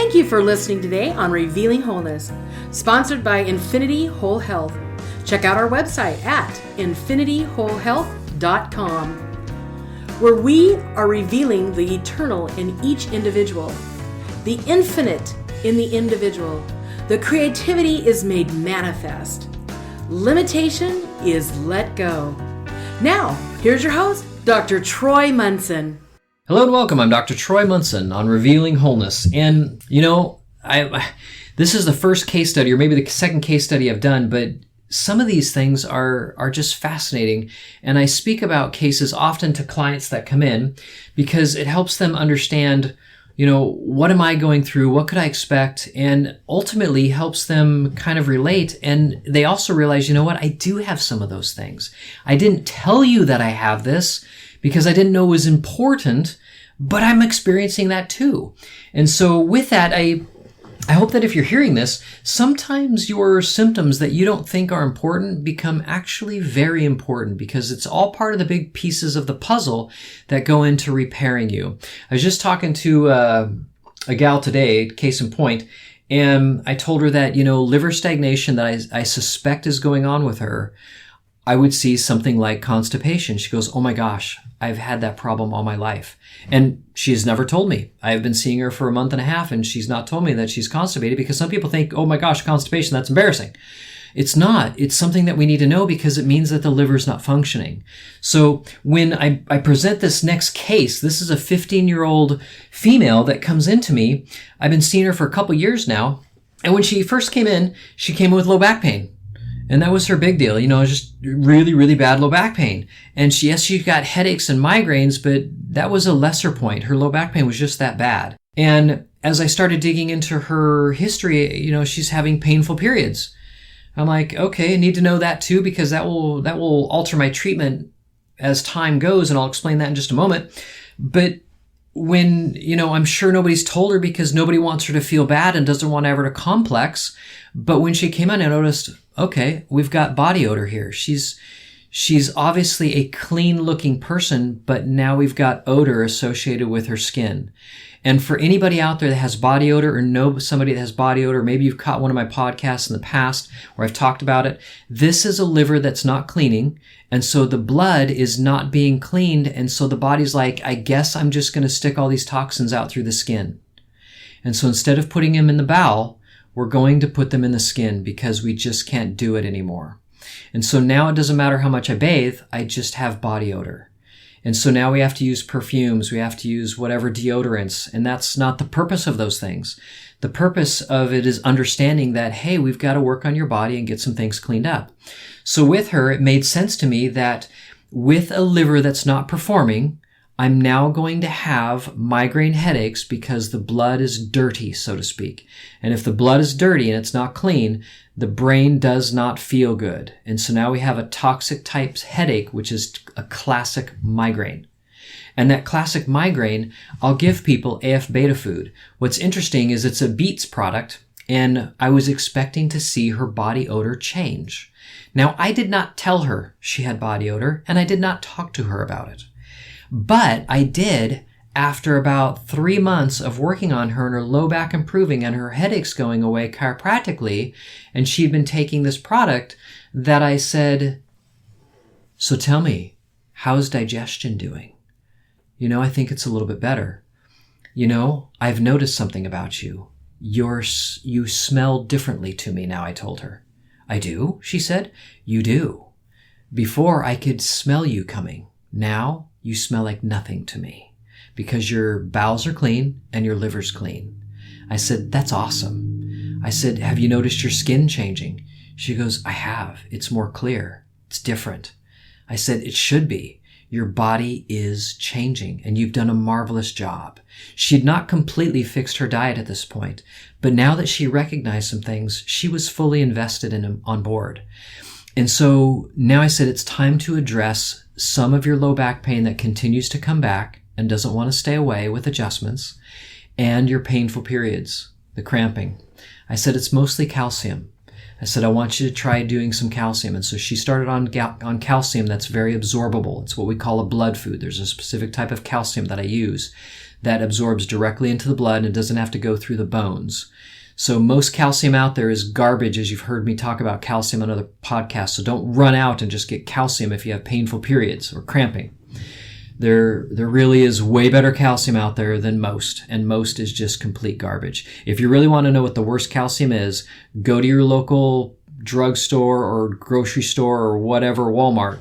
Thank you for listening today on Revealing Wholeness, sponsored by Infinity Whole Health. Check out our website at infinityWholeHealth.com, where we are revealing the eternal in each individual, the infinite in the individual. The creativity is made manifest. Limitation is let go. Now, here's your host, Dr. Troy Munson. Hello and welcome. I'm Dr. Troy Munson on Revealing Wholeness. And, this is the first case study, or maybe the second case study I've done, but some of these things are just fascinating. And I speak about cases often to clients that come in because it helps them understand, what am I going through? What could I expect? And ultimately helps them kind of relate. And they also realize, I do have some of those things. I didn't tell you that I have this because I didn't know it was important, but I'm experiencing that too. And so with that, I hope that if you're hearing this, sometimes your symptoms that you don't think are important become actually very important because it's all part of the big pieces of the puzzle that go into repairing you. I was just talking to a gal today, case in point, and I told her that, liver stagnation that I suspect is going on with her, I would see something like constipation. She goes, oh my gosh, I've had that problem all my life. And she has never told me. I've been seeing her for a month and a half and she's not told me that she's constipated because some people think, oh my gosh, constipation, that's embarrassing. It's not. It's something that we need to know because it means that the liver is not functioning. So when I present this next case, this is a 15-year-old female that comes into me. I've been seeing her for a couple years now. And when she first came in, she came in with low back pain. And that was her big deal, just really, really bad low back pain. And she got headaches and migraines, but that was a lesser point. Her low back pain was just that bad. And as I started digging into her history, she's having painful periods. I'm like, okay, I need to know that too, because that will alter my treatment as time goes. And I'll explain that in just a moment. But when, I'm sure nobody's told her because nobody wants her to feel bad and doesn't want ever to complex. But when she came in, I noticed, okay, we've got body odor here. She's obviously a clean looking person, but now we've got odor associated with her skin. And for anybody out there that has body odor or know somebody that has body odor, maybe you've caught one of my podcasts in the past where I've talked about it. This is a liver that's not cleaning. And so the blood is not being cleaned. And so the body's like, I guess I'm just going to stick all these toxins out through the skin. And so instead of putting them in the bowel, we're going to put them in the skin because we just can't do it anymore. And so now it doesn't matter how much I bathe, I just have body odor. And so now we have to use perfumes, we have to use whatever deodorants, and that's not the purpose of those things. The purpose of it is understanding that, hey, we've got to work on your body and get some things cleaned up. So with her, it made sense to me that with a liver that's not performing, I'm now going to have migraine headaches because the blood is dirty, so to speak. And if the blood is dirty and it's not clean, the brain does not feel good. And so now we have a toxic type headache, which is a classic migraine. And that classic migraine, I'll give people AF beta food. What's interesting is it's a Beets product, and I was expecting to see her body odor change. Now, I did not tell her she had body odor, and I did not talk to her about it. But I did after about 3 months of working on her and her low back improving and her headaches going away chiropractically, and she'd been taking this product, that I said, so tell me, how's digestion doing? I think it's a little bit better. I've noticed something about you. You smell differently to me now, I told her. I do, she said. You do. Before I could smell you coming. Now you smell like nothing to me because your bowels are clean and your liver's clean. I said, that's awesome. I said, have you noticed your skin changing? She goes, I have. It's more clear. It's different. I said, it should be. Your body is changing and you've done a marvelous job. She'd not completely fixed her diet at this point, but now that she recognized some things, she was fully invested in on board. And so now I said, it's time to address some of your low back pain that continues to come back and doesn't want to stay away with adjustments, and your painful periods, the cramping. I said, it's mostly calcium. I said, I want you to try doing some calcium. And so she started on calcium that's very absorbable. It's what we call a blood food. There's a specific type of calcium that I use that absorbs directly into the blood and it doesn't have to go through the bones. So most calcium out there is garbage, as you've heard me talk about calcium on other podcasts. So don't run out and just get calcium if you have painful periods or cramping. There really is way better calcium out there than most, and most is just complete garbage. If you really want to know what the worst calcium is, go to your local drugstore or grocery store or whatever, Walmart,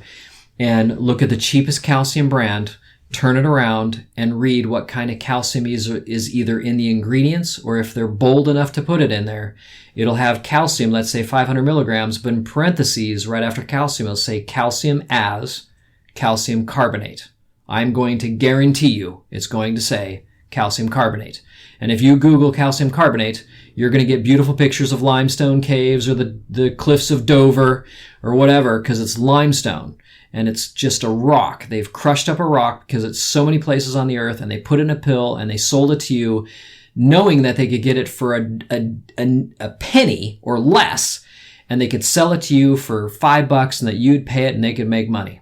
and look at the cheapest calcium brand, turn it around, and read what kind of calcium is either in the ingredients, or if they're bold enough to put it in there, it'll have calcium, let's say 500 milligrams, but in parentheses, right after calcium, it'll say calcium as calcium carbonate. I'm going to guarantee you it's going to say calcium carbonate. And if you Google calcium carbonate, you're going to get beautiful pictures of limestone caves or the cliffs of Dover or whatever, because it's limestone and it's just a rock. They've crushed up a rock because it's so many places on the earth, and they put it in a pill and they sold it to you knowing that they could get it for a penny or less, and they could sell it to you for $5 and that you'd pay it and they could make money.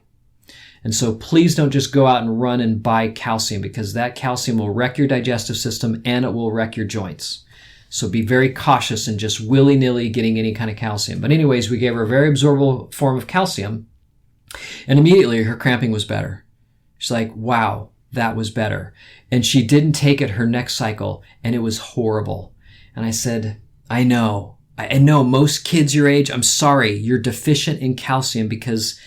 And so please don't just go out and run and buy calcium, because that calcium will wreck your digestive system and it will wreck your joints. So be very cautious in just willy-nilly getting any kind of calcium. But anyways, we gave her a very absorbable form of calcium, and immediately her cramping was better. She's like, wow, that was better. And she didn't take it her next cycle, and it was horrible. And I said, I know most kids your age, I'm sorry, you're deficient in calcium because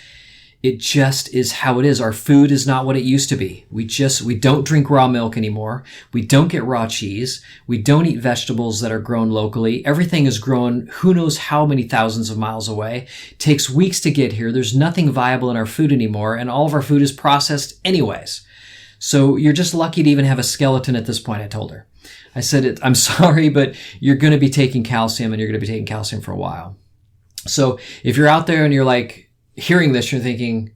it just is how it is. Our food is not what it used to be. We don't drink raw milk anymore. We don't get raw cheese. We don't eat vegetables that are grown locally. Everything is grown who knows how many thousands of miles away. It takes weeks to get here. There's nothing viable in our food anymore, and all of our food is processed anyways. So you're just lucky to even have a skeleton at this point, I told her. I said, I'm sorry, but you're going to be taking calcium, and you're going to be taking calcium for a while. So if you're out there and you're like, hearing this, you're thinking,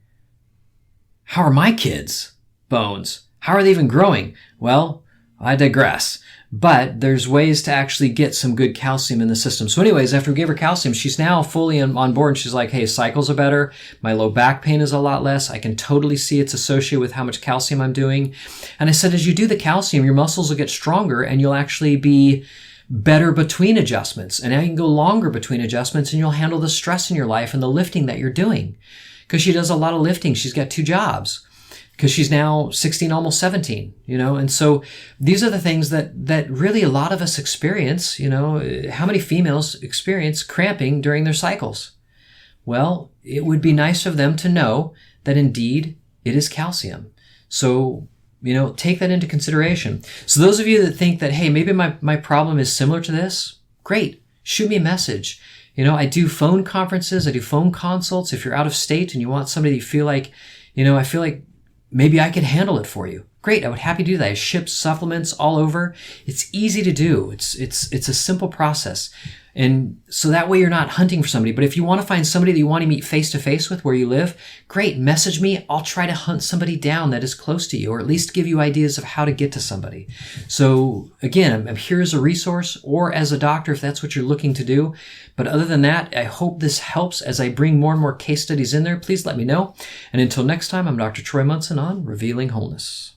how are my kids' bones? How are they even growing? Well, I digress. But there's ways to actually get some good calcium in the system. So anyways, after we gave her calcium, she's now fully on board. And she's like, hey, cycles are better. My low back pain is a lot less. I can totally see it's associated with how much calcium I'm doing. And I said, as you do the calcium, your muscles will get stronger and you'll actually be better between adjustments. And now you can go longer between adjustments, and you'll handle the stress in your life and the lifting that you're doing. Because she does a lot of lifting. She's got 2 jobs because she's now 16, almost 17, And so these are the things that really a lot of us experience, How many females experience cramping during their cycles? Well, it would be nice of them to know that indeed it is calcium. So take that into consideration. So those of you that think that, hey, maybe my problem is similar to this, great. Shoot me a message. I do phone conferences. I do phone consults. If you're out of state and you want somebody you feel like, I feel like maybe I could handle it for you. Great. I would happy to do that. I ship supplements all over. It's easy to do. It's a simple process. And so that way you're not hunting for somebody. But if you want to find somebody that you want to meet face to face with where you live, great, message me. I'll try to hunt somebody down that is close to you, or at least give you ideas of how to get to somebody. So again, I'm here as a resource or as a doctor if that's what you're looking to do. But other than that, I hope this helps as I bring more and more case studies in there. Please let me know. And until next time, I'm Dr. Troy Munson on Revealing Wholeness.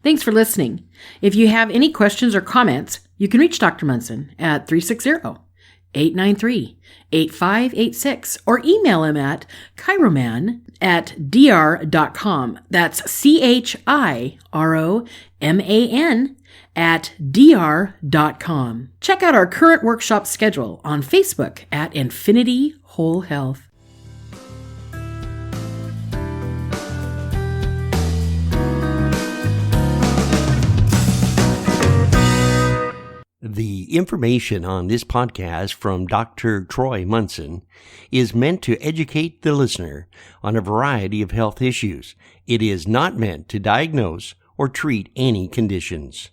Thanks for listening. If you have any questions or comments, you can reach Dr. Munson at 360-893-8586 or email him at chiroman@dr.com. That's chiroman@dr.com. Check out our current workshop schedule on Facebook at Infinity Whole Health. The information on this podcast from Dr. Troy Munson is meant to educate the listener on a variety of health issues. It is not meant to diagnose or treat any conditions.